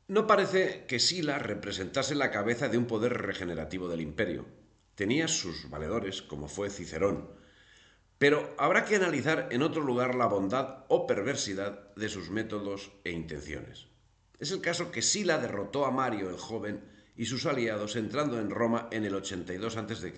No parece que Sila representase la cabeza de un poder regenerativo del imperio. Tenía sus valedores, como fue Cicerón, pero habrá que analizar en otro lugar la bondad o perversidad de sus métodos e intenciones. Es el caso que Sila derrotó a Mario el joven y sus aliados entrando en Roma en el 82 a.C.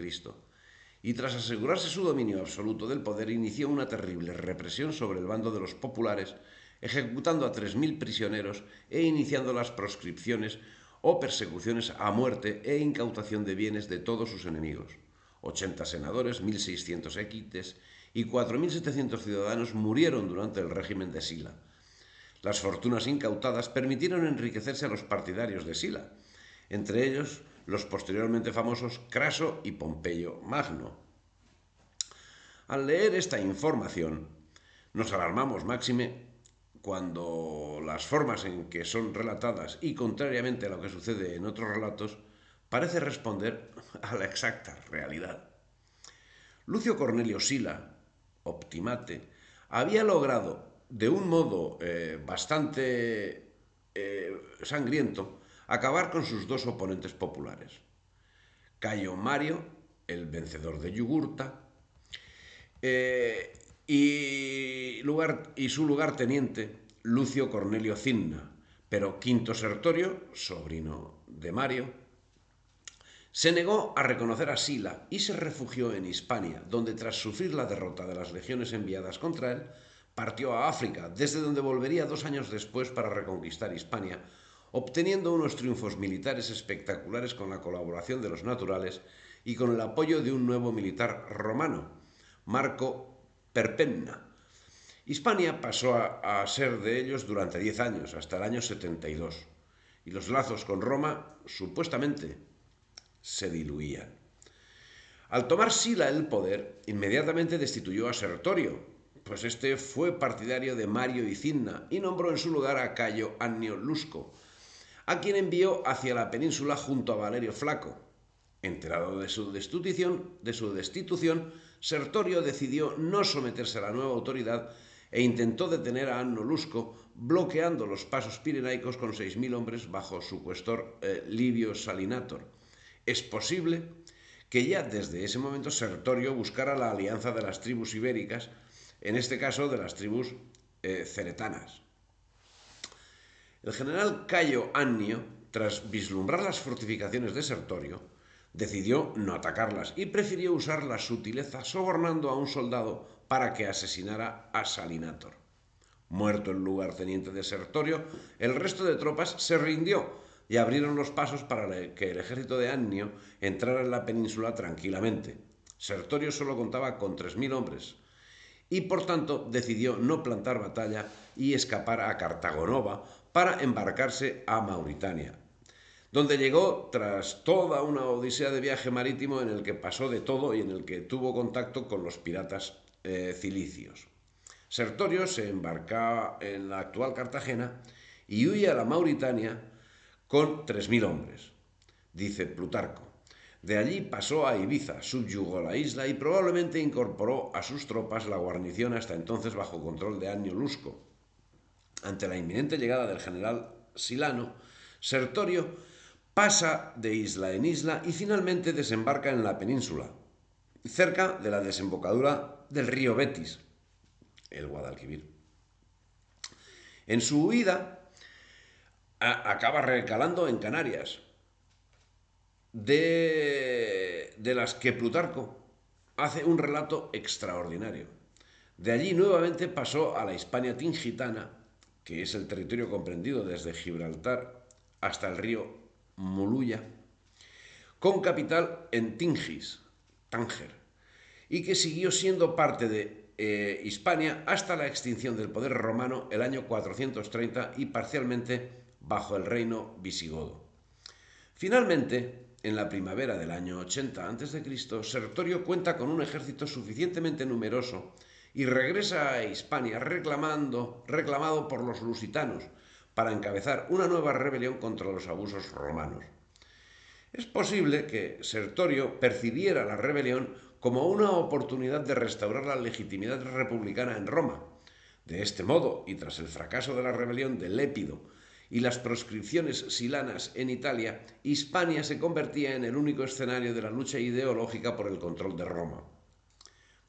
Y tras asegurarse su dominio absoluto del poder inició una terrible represión sobre el bando de los populares, ejecutando a 3.000 prisioneros e iniciando las proscripciones o persecuciones a muerte e incautación de bienes de todos sus enemigos. 80 senadores, 1.600 equites y 4.700 ciudadanos murieron durante el régimen de Sila. Las fortunas incautadas permitieron enriquecerse a los partidarios de Sila, entre ellos los posteriormente famosos Craso y Pompeyo Magno. Al leer esta información, nos alarmamos máxime cuando las formas en que son relatadas y contrariamente a lo que sucede en otros relatos, parece responder a la exacta realidad. Lucio Cornelio Sila, Optimate, había logrado de un modo bastante sangriento acabar con sus dos oponentes populares. Cayo Mario, el vencedor de Yugurta, eh, y su lugarteniente, Lucio Cornelio Cinna, pero Quinto Sertorio, sobrino de Mario, se negó a reconocer a Sila y se refugió en Hispania, donde tras sufrir la derrota de las legiones enviadas contra él, partió a África, desde donde volvería 2 años después para reconquistar Hispania, obteniendo unos triunfos militares espectaculares con la colaboración de los naturales y con el apoyo de un nuevo militar romano, Marco Perpenna. Hispania pasó a ser de ellos durante 10 años, hasta el año 72, y los lazos con Roma, supuestamente, se diluían. Al tomar Sila el poder, inmediatamente destituyó a Sertorio, pues este fue partidario de Mario y Cinna y nombró en su lugar a Cayo Annio Lusco, a quien envió hacia la península junto a Valerio Flaco. Enterado de su destitución, Sertorio decidió no someterse a la nueva autoridad e intentó detener a Anno Lusco, bloqueando los pasos pirenaicos con 6.000 hombres bajo su cuestor Livio Salinator. Es posible que ya desde ese momento Sertorio buscara la alianza de las tribus ibéricas, en este caso de las tribus ceretanas. El general Cayo Annio, tras vislumbrar las fortificaciones de Sertorio, decidió no atacarlas y prefirió usar la sutileza sobornando a un soldado para que asesinara a Salinator. Muerto el lugarteniente de Sertorio, el resto de tropas se rindió y abrieron los pasos para que el ejército de Annio entrara en la península tranquilamente. Sertorio solo contaba con 3.000 hombres y por tanto decidió no plantar batalla y escapar a Cartago Nova para embarcarse a Mauritania, donde llegó tras toda una odisea de viaje marítimo en el que pasó de todo y en el que tuvo contacto con los piratas cilicios. Sertorio se embarca en la actual Cartagena y huye a la Mauritania con 3.000 hombres, dice Plutarco. De allí pasó a Ibiza, subyugó la isla y probablemente incorporó a sus tropas la guarnición hasta entonces bajo control de Annio Lusco. Ante la inminente llegada del general Silano, Sertorio pasa de isla en isla y finalmente desembarca en la península, cerca de la desembocadura del río Betis, el Guadalquivir. En su huida acaba recalando en Canarias, de las que Plutarco hace un relato extraordinario. De allí nuevamente pasó a la Hispania tingitana, que es el territorio comprendido desde Gibraltar hasta el río Moluya, con capital en Tingis, Tánger, y que siguió siendo parte de Hispania hasta la extinción del poder romano el año 430 y parcialmente bajo el reino visigodo. Finalmente, en la primavera del año 80 a.C., Sertorio cuenta con un ejército suficientemente numeroso y regresa a Hispania reclamado por los lusitanos para encabezar una nueva rebelión contra los abusos romanos. Es posible que Sertorio percibiera la rebelión como una oportunidad de restaurar la legitimidad republicana en Roma. De este modo, y tras el fracaso de la rebelión de Lépido y las proscripciones silanas en Italia, Hispania se convertía en el único escenario de la lucha ideológica por el control de Roma.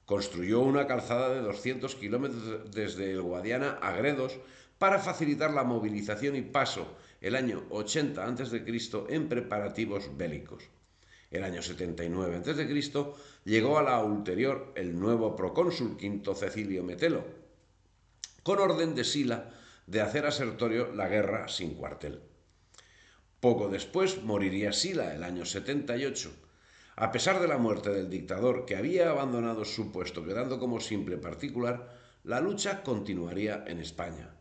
Construyó una calzada de 200 kilómetros desde el Guadiana a Gredos para facilitar la movilización y paso el año 80 a.C. en preparativos bélicos. El año 79 a.C. llegó a la ulterior el nuevo procónsul Quinto Cecilio Metelo, con orden de Sila de hacer a Sertorio la guerra sin cuartel. Poco después moriría Sila, el año 78. A pesar de la muerte del dictador, que había abandonado su puesto quedando como simple particular, la lucha continuaría en España.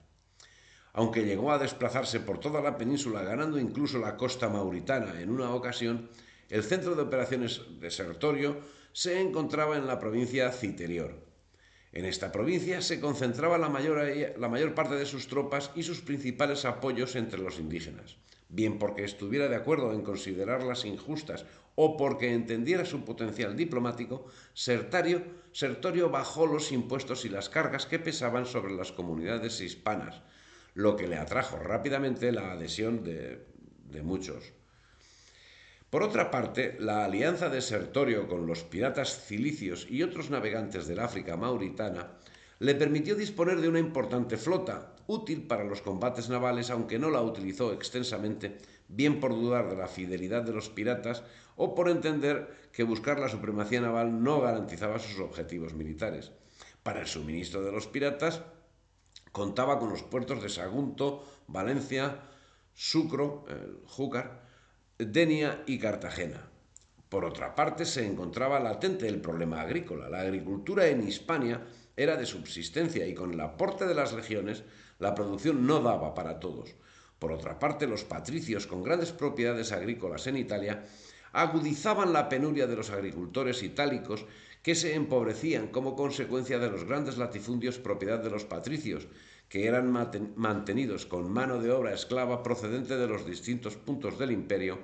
Aunque llegó a desplazarse por toda la península, ganando incluso la costa mauritana en una ocasión, el centro de operaciones de Sertorio se encontraba en la provincia Citerior. En esta provincia se concentraba la mayor parte de sus tropas y sus principales apoyos entre los indígenas, bien porque estuviera de acuerdo en considerarlas injustas o porque entendiera su potencial diplomático. Sertorio bajó los impuestos y las cargas que pesaban sobre las comunidades hispanas, lo que le atrajo rápidamente la adhesión de muchos. Por otra parte, la alianza de Sertorio con los piratas cilicios y otros navegantes del África mauritana le permitió disponer de una importante flota, útil para los combates navales, aunque no la utilizó extensamente, bien por dudar de la fidelidad de los piratas o por entender que buscar la supremacía naval no garantizaba sus objetivos militares. Para el suministro de los piratas contaba con los puertos de Sagunto, Valencia, Sucro, Júcar, Denia y Cartagena. Por otra parte, se encontraba latente el problema agrícola. La agricultura en Hispania era de subsistencia y con el aporte de las legiones la producción no daba para todos. Por otra parte, los patricios con grandes propiedades agrícolas en Italia agudizaban la penuria de los agricultores itálicos, que se empobrecían como consecuencia de los grandes latifundios propiedad de los patricios, que eran mantenidos con mano de obra esclava procedente de los distintos puntos del imperio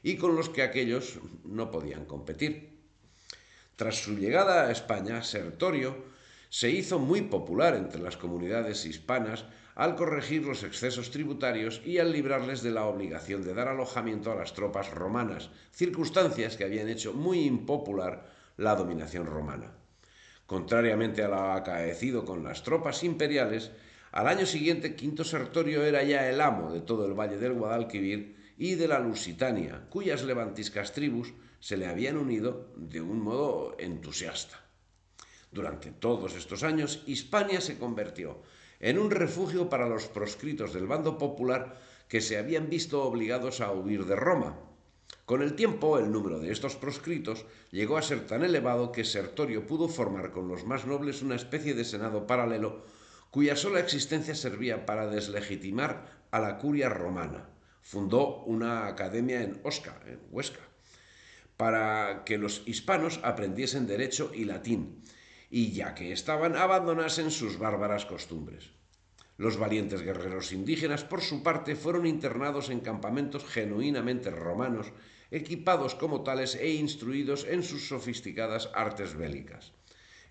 y con los que aquellos no podían competir. Tras su llegada a España, Sertorio se hizo muy popular entre las comunidades hispanas al corregir los excesos tributarios y al librarles de la obligación de dar alojamiento a las tropas romanas, circunstancias que habían hecho muy impopular la dominación romana. Contrariamente a lo acaecido con las tropas imperiales, al año siguiente Quinto Sertorio era ya el amo de todo el valle del Guadalquivir y de la Lusitania, cuyas levantiscas tribus se le habían unido de un modo entusiasta. Durante todos estos años, Hispania se convirtió en un refugio para los proscritos del bando popular que se habían visto obligados a huir de Roma. Con el tiempo, el número de estos proscritos llegó a ser tan elevado que Sertorio pudo formar con los más nobles una especie de senado paralelo cuya sola existencia servía para deslegitimar a la curia romana. Fundó una academia en Huesca, para que los hispanos aprendiesen derecho y latín, y ya que estaban, abandonasen sus bárbaras costumbres. Los valientes guerreros indígenas, por su parte, fueron internados en campamentos genuinamente romanos, equipados como tales e instruidos en sus sofisticadas artes bélicas.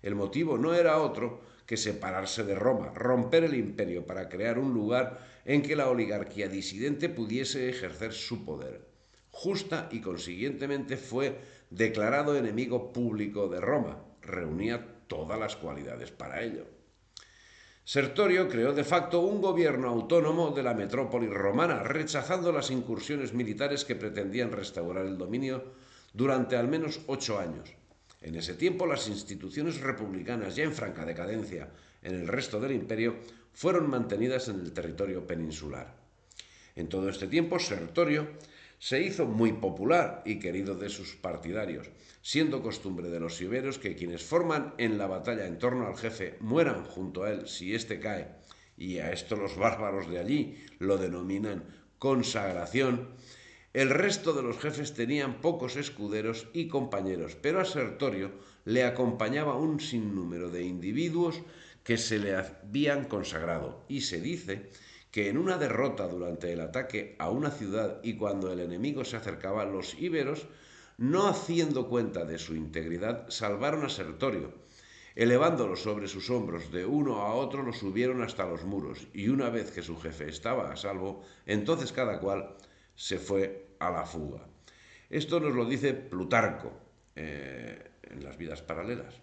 El motivo no era otro que separarse de Roma, romper el imperio para crear un lugar en que la oligarquía disidente pudiese ejercer su poder. Justa y consiguientemente fue declarado enemigo público de Roma. Reunía todas las cualidades para ello. Sertorio creó de facto un gobierno autónomo de la metrópoli romana, rechazando las incursiones militares que pretendían restaurar el dominio durante al menos 8 años. En ese tiempo, las instituciones republicanas, ya en franca decadencia en el resto del imperio, fueron mantenidas en el territorio peninsular. En todo este tiempo, Sertorio se hizo muy popular y querido de sus partidarios, siendo costumbre de los iberos que quienes forman en la batalla en torno al jefe mueran junto a él si éste cae, y a esto los bárbaros de allí lo denominan consagración. El resto de los jefes tenían pocos escuderos y compañeros, pero a Sertorio le acompañaba un sinnúmero de individuos que se le habían consagrado, y se dice que en una derrota durante el ataque a una ciudad y cuando el enemigo se acercaba, los íberos, no haciendo cuenta de su integridad, salvaron a Sertorio. Elevándolos sobre sus hombros de uno a otro, los subieron hasta los muros, y una vez que su jefe estaba a salvo, entonces cada cual se fue a la fuga. Esto nos lo dice Plutarco en las Vidas Paralelas.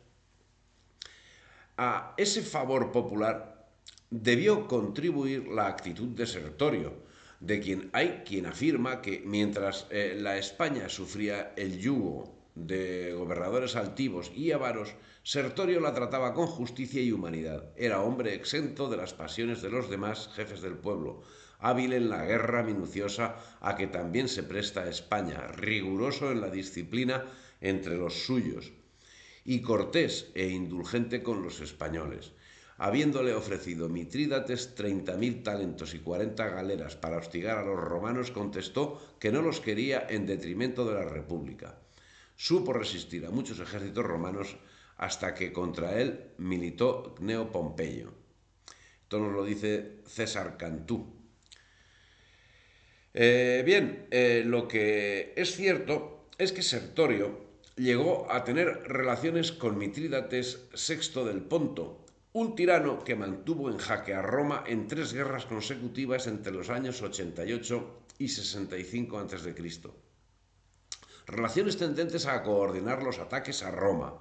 A ese favor popular debió contribuir la actitud de Sertorio, de quien hay quien afirma que mientras la España sufría el yugo de gobernadores altivos y avaros, Sertorio la trataba con justicia y humanidad. Era hombre exento de las pasiones de los demás jefes del pueblo, hábil en la guerra minuciosa a que también se presta España, riguroso en la disciplina entre los suyos, y cortés e indulgente con los españoles. Habiéndole ofrecido Mitrídates 30.000 talentos y 40 galeras para hostigar a los romanos, contestó que no los quería en detrimento de la República. Supo resistir a muchos ejércitos romanos hasta que contra él militó Cneo Pompeyo. Esto nos lo dice César Cantú. Lo que es cierto es que Sertorio llegó a tener relaciones con Mitrídates VI del Ponto, un tirano que mantuvo en jaque a Roma en 3 guerras consecutivas entre los años 88 y 65 a.C. Relaciones tendentes a coordinar los ataques a Roma.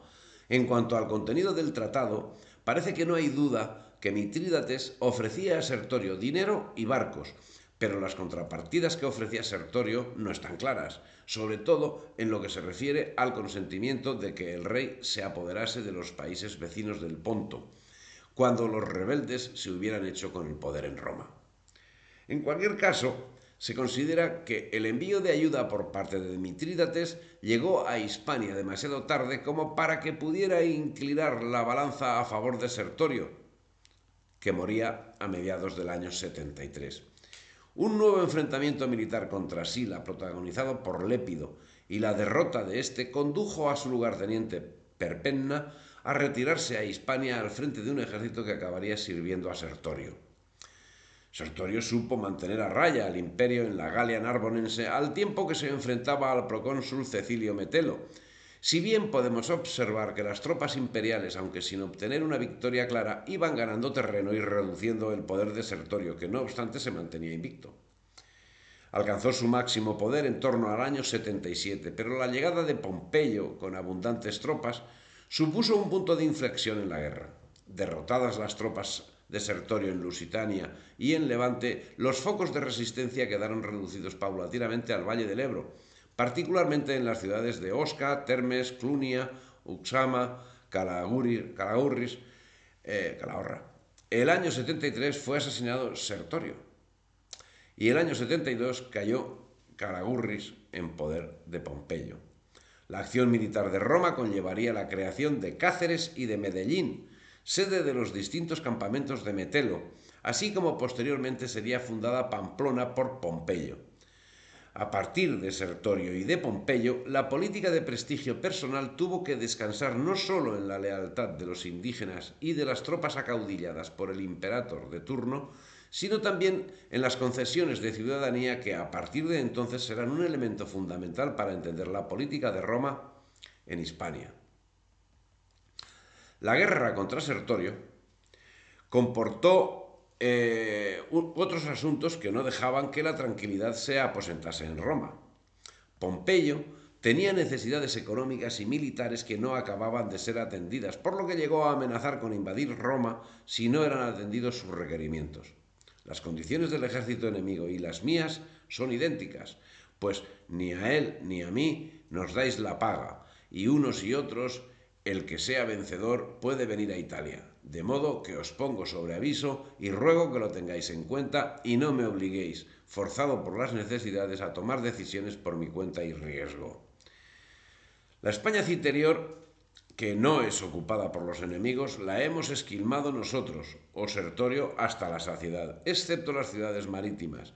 En cuanto al contenido del tratado, parece que no hay duda que Mitrídates ofrecía a Sertorio dinero y barcos, pero las contrapartidas que ofrecía Sertorio no están claras, sobre todo en lo que se refiere al consentimiento de que el rey se apoderase de los países vecinos del Ponto, cuando los rebeldes se hubieran hecho con el poder en Roma. En cualquier caso, se considera que el envío de ayuda por parte de Mitrídates llegó a Hispania demasiado tarde como para que pudiera inclinar la balanza a favor de Sertorio, que moría a mediados del año 73. Un nuevo enfrentamiento militar contra Sila, protagonizado por Lépido, y la derrota de este condujo a su lugarteniente Perpenna a retirarse a Hispania al frente de un ejército que acabaría sirviendo a Sertorio. Sertorio supo mantener a raya al imperio en la Galia narbonense al tiempo que se enfrentaba al procónsul Cecilio Metelo. Si bien podemos observar que las tropas imperiales, aunque sin obtener una victoria clara, iban ganando terreno y reduciendo el poder de Sertorio, que no obstante se mantenía invicto. Alcanzó su máximo poder en torno al año 77, pero la llegada de Pompeyo, con abundantes tropas, supuso un punto de inflexión en la guerra. Derrotadas las tropas de Sertorio en Lusitania y en Levante, los focos de resistencia quedaron reducidos paulatinamente al Valle del Ebro, particularmente en las ciudades de Osca, Termes, Clunia, Uxama, Calahorra. El año 73 fue asesinado Sertorio y el año 72 cayó Calagurris en poder de Pompeyo. La acción militar de Roma conllevaría la creación de Cáceres y de Medellín, sede de los distintos campamentos de Metelo, así como posteriormente sería fundada Pamplona por Pompeyo. A partir de Sertorio y de Pompeyo, la política de prestigio personal tuvo que descansar no solo en la lealtad de los indígenas y de las tropas acaudilladas por el imperator de turno, sino también en las concesiones de ciudadanía que a partir de entonces serán un elemento fundamental para entender la política de Roma en Hispania. La guerra contra Sertorio comportó otros asuntos que no dejaban que la tranquilidad se aposentase en Roma. Pompeyo tenía necesidades económicas y militares que no acababan de ser atendidas, por lo que llegó a amenazar con invadir Roma si no eran atendidos sus requerimientos. Las condiciones del ejército enemigo y las mías son idénticas, pues ni a él ni a mí nos dais la paga, y unos y otros, el que sea vencedor puede venir a Italia. De modo que os pongo sobre aviso y ruego que lo tengáis en cuenta y no me obliguéis, forzado por las necesidades, a tomar decisiones por mi cuenta y riesgo. La España interior, que no es ocupada por los enemigos, la hemos esquilmado nosotros, o Sertorio, hasta la saciedad, excepto las ciudades marítimas,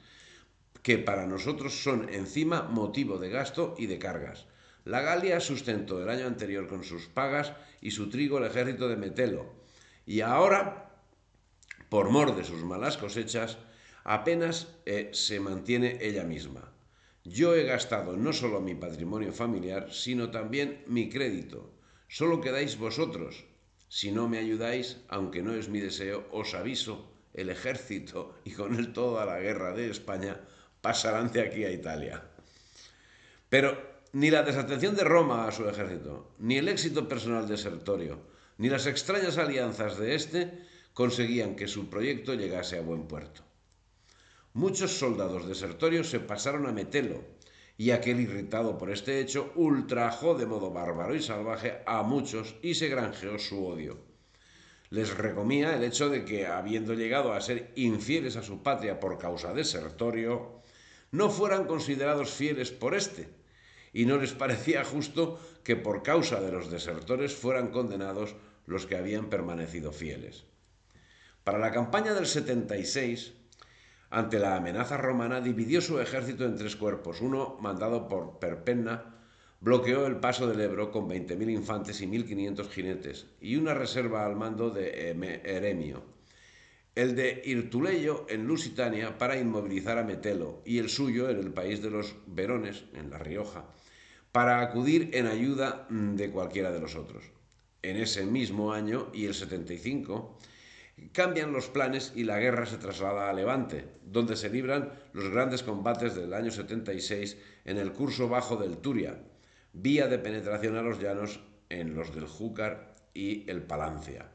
que para nosotros son encima motivo de gasto y de cargas. La Galia sustentó el año anterior con sus pagas y su trigo el ejército de Metelo, y ahora, por mor de sus malas cosechas, apenas se mantiene ella misma. Yo he gastado no solo mi patrimonio familiar, sino también mi crédito. Solo quedáis vosotros, Si no me ayudáis, aunque no es mi deseo, os aviso, el ejército y con él toda la guerra de España pasarán de aquí a Italia. Pero ni la desatención de Roma a su ejército, ni el éxito personal de Sertorio, ni las extrañas alianzas de éste conseguían que su proyecto llegase a buen puerto. Muchos soldados de Sertorio se pasaron a Metelo, y aquel, irritado por este hecho, ultrajó de modo bárbaro y salvaje a muchos y se granjeó su odio. Les recomía el hecho de que, habiendo llegado a ser infieles a su patria por causa de Sertorio, no fueran considerados fieles por éste, y no les parecía justo que por causa de los desertores fueran condenados los que habían permanecido fieles. Para la campaña del 76, ante la amenaza romana, dividió su ejército en tres cuerpos. Uno, mandado por Perpenna, bloqueó el paso del Ebro con 20.000 infantes y 1.500 jinetes, y una reserva al mando de Eremio. El de Irtuleyo en Lusitania para inmovilizar a Metelo, y el suyo en el país de los Verones, en La Rioja, para acudir en ayuda de cualquiera de los otros. En ese mismo año, y el 75, cambian los planes y la guerra se traslada a Levante, donde se libran los grandes combates del año 76 en el curso bajo del Turia, vía de penetración a los llanos en los del Júcar y el Palancia.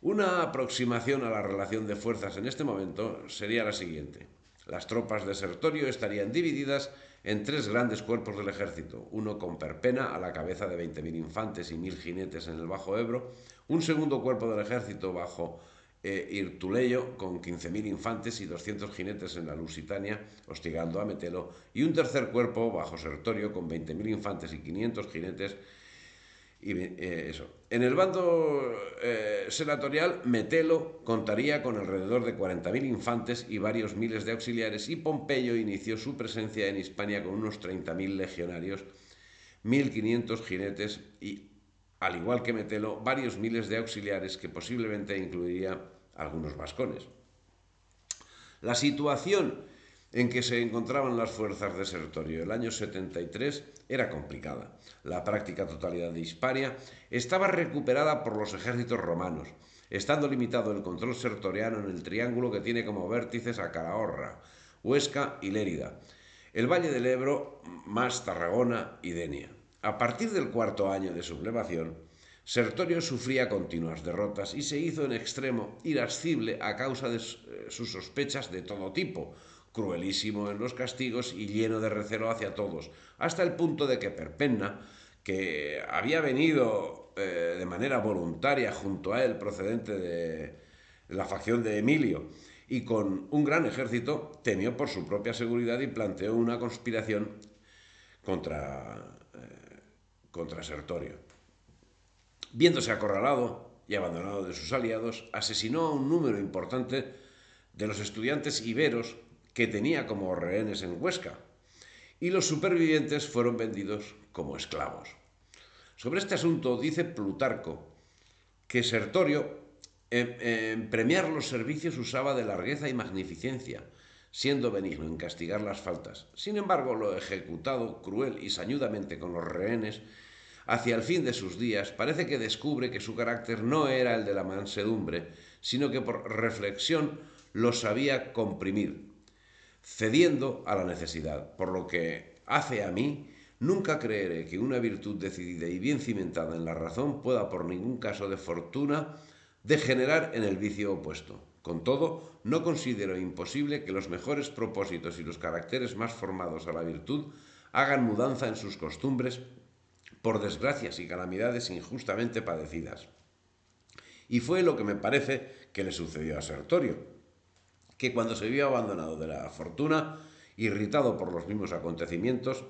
Una aproximación a la relación de fuerzas en este momento sería la siguiente. Las tropas de Sertorio estarían divididas en tres grandes cuerpos del ejército, uno con Perpenna a la cabeza de 20.000 infantes y 1.000 jinetes en el Bajo Ebro, un segundo cuerpo del ejército bajo Irtuleyo con 15.000 infantes y 200 jinetes en la Lusitania, hostigando a Metelo, y un tercer cuerpo bajo Sertorio con 20.000 infantes y 500 jinetes. Eso. En el bando senatorial, Metelo contaría con alrededor de 40.000 infantes y varios miles de auxiliares, y Pompeyo inició su presencia en Hispania con unos 30.000 legionarios, 1.500 jinetes y, al igual que Metelo, varios miles de auxiliares que posiblemente incluiría algunos vascones. La situación en que se encontraban las fuerzas de Sertorio el año 73 era complicada. La práctica totalidad de Hispania estaba recuperada por los ejércitos romanos, estando limitado el control sertoriano en el triángulo que tiene como vértices a Calahorra, Huesca y Lérida, el Valle del Ebro más Tarragona y Denia. A partir del cuarto año de sublevación, Sertorio sufría continuas derrotas y se hizo en extremo irascible a causa de sus sospechas de todo tipo, cruelísimo en los castigos y lleno de recelo hacia todos, hasta el punto de que Perpenna, que había venido de manera voluntaria junto a él, procedente de la facción de Emilio, y con un gran ejército, temió por su propia seguridad y planteó una conspiración contra Sertorio. Viéndose acorralado y abandonado de sus aliados, asesinó a un número importante de los estudiantes iberos que tenía como rehenes en Huesca, y los supervivientes fueron vendidos como esclavos. Sobre este asunto dice Plutarco que Sertorio en premiar los servicios usaba de largueza y magnificencia, siendo benigno en castigar las faltas. Sin embargo, lo ejecutado cruel y sañudamente con los rehenes, hacia el fin de sus días, parece que descubre que su carácter no era el de la mansedumbre, sino que por reflexión lo sabía comprimir, cediendo a la necesidad, por lo que hace a mí, nunca creeré que una virtud decidida y bien cimentada en la razón pueda por ningún caso de fortuna degenerar en el vicio opuesto. Con todo, no considero imposible que los mejores propósitos y los caracteres más formados a la virtud hagan mudanza en sus costumbres por desgracias y calamidades injustamente padecidas. Y fue lo que me parece que le sucedió a Sertorio, que cuando se vio abandonado de la fortuna, irritado por los mismos acontecimientos,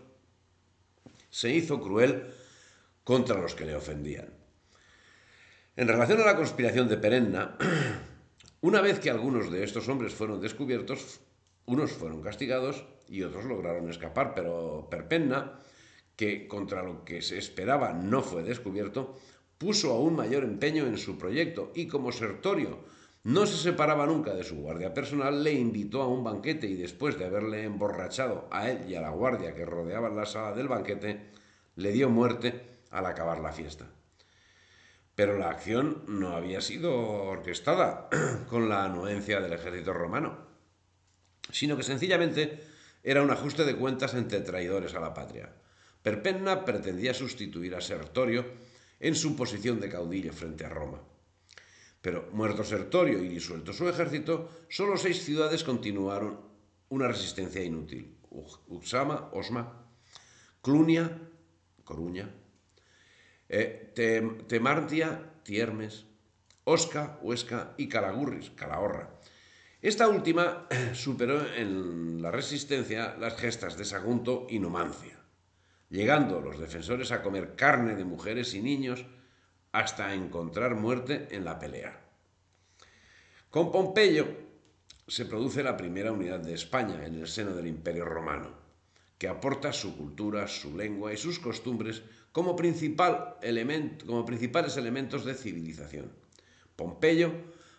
se hizo cruel contra los que le ofendían. En relación a la conspiración de Perenna, una vez que algunos de estos hombres fueron descubiertos, unos fueron castigados y otros lograron escapar, pero Perpenna, que contra lo que se esperaba no fue descubierto, puso aún mayor empeño en su proyecto y, como Sertorio no se separaba nunca de su guardia personal, le invitó a un banquete y, después de haberle emborrachado a él y a la guardia que rodeaban la sala del banquete, le dio muerte al acabar la fiesta. Pero la acción no había sido orquestada con la anuencia del ejército romano, sino que sencillamente era un ajuste de cuentas entre traidores a la patria. Perpenna pretendía sustituir a Sertorio en su posición de caudillo frente a Roma. Pero muerto Sertorio y disuelto su ejército, solo 6 ciudades continuaron una resistencia inútil: Uxama, Osma, Clunia, Coruña, Temartia, Tiermes, Osca, Huesca y Calagurris, Calahorra. Esta última superó en la resistencia las gestas de Sagunto y Numancia, llegando los defensores a comer carne de mujeres y niños hasta encontrar muerte en la pelea. Con Pompeyo se produce la primera unidad de España en el seno del Imperio Romano, que aporta su cultura, su lengua y sus costumbres como principales elementos de civilización. Pompeyo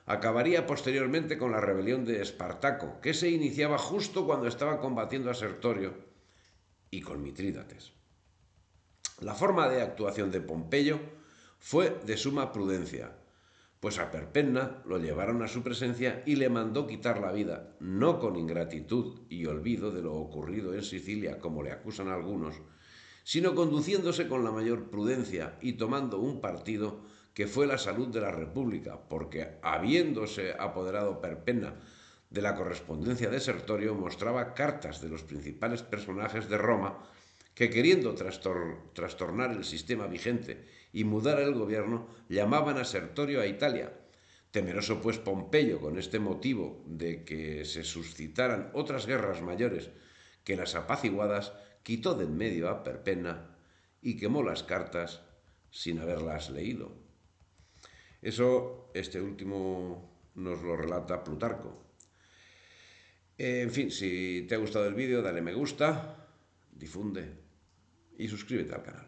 acabaría posteriormente con la rebelión de Espartaco, que se iniciaba justo cuando estaba combatiendo a Sertorio, y con Mitrídates. La forma de actuación de Pompeyo fue de suma prudencia, pues a Perpenna lo llevaron a su presencia y le mandó quitar la vida, no con ingratitud y olvido de lo ocurrido en Sicilia, como le acusan algunos, sino conduciéndose con la mayor prudencia y tomando un partido que fue la salud de la República, porque habiéndose apoderado Perpenna de la correspondencia de Sertorio, mostraba cartas de los principales personajes de Roma que, queriendo trastornar el sistema vigente y mudar el gobierno, llamaban a Sertorio a Italia. Temeroso pues Pompeyo, con este motivo de que se suscitaran otras guerras mayores que las apaciguadas, quitó de en medio a Perpenna y quemó las cartas sin haberlas leído. Eso, este último, nos lo relata Plutarco. En fin, si te ha gustado el vídeo, dale me gusta, difunde y suscríbete al canal.